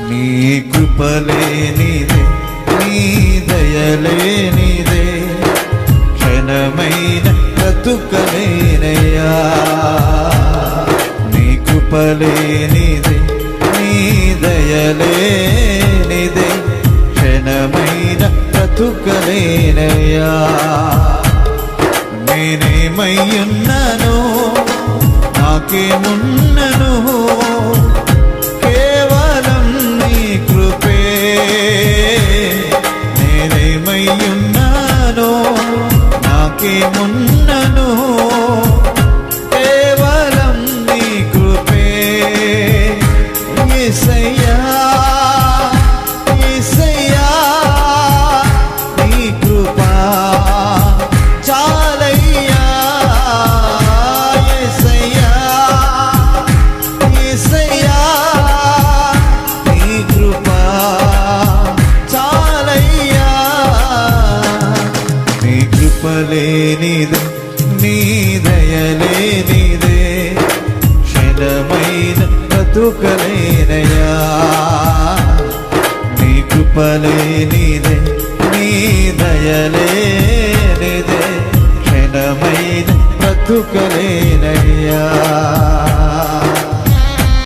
నీ కృపలేనిదే, నీ దయలేనిదే, క్షణమైన బ్రతుకలేనయ్యా. నీ కృపలేనిదే, నీ దయలేనిదే, క్షణమైన బ్రతుకలేనయ్యా. నేనేమయ్యున్నాను, నాకేమున్నను, కేవలం నీ కృపే. నేనేమయ్యున్నాను, నాకేమున్నను, కేవలం నీ కృపే. యేసయ్యా యేసయ్యా, నీ కృపా చాలయ్యా. యేసయ్యా యేసయ్యా, నీ కృపా చాలయ్యా. నీ కృపలేనిదే, నీ దయలేనిదే, క్షణమైన బ్రతుకలేనయ్యా. నీ కృపలేనిదే, నీ దయలేనిదే, క్షణమైన బ్రతుకలేనయ్యా.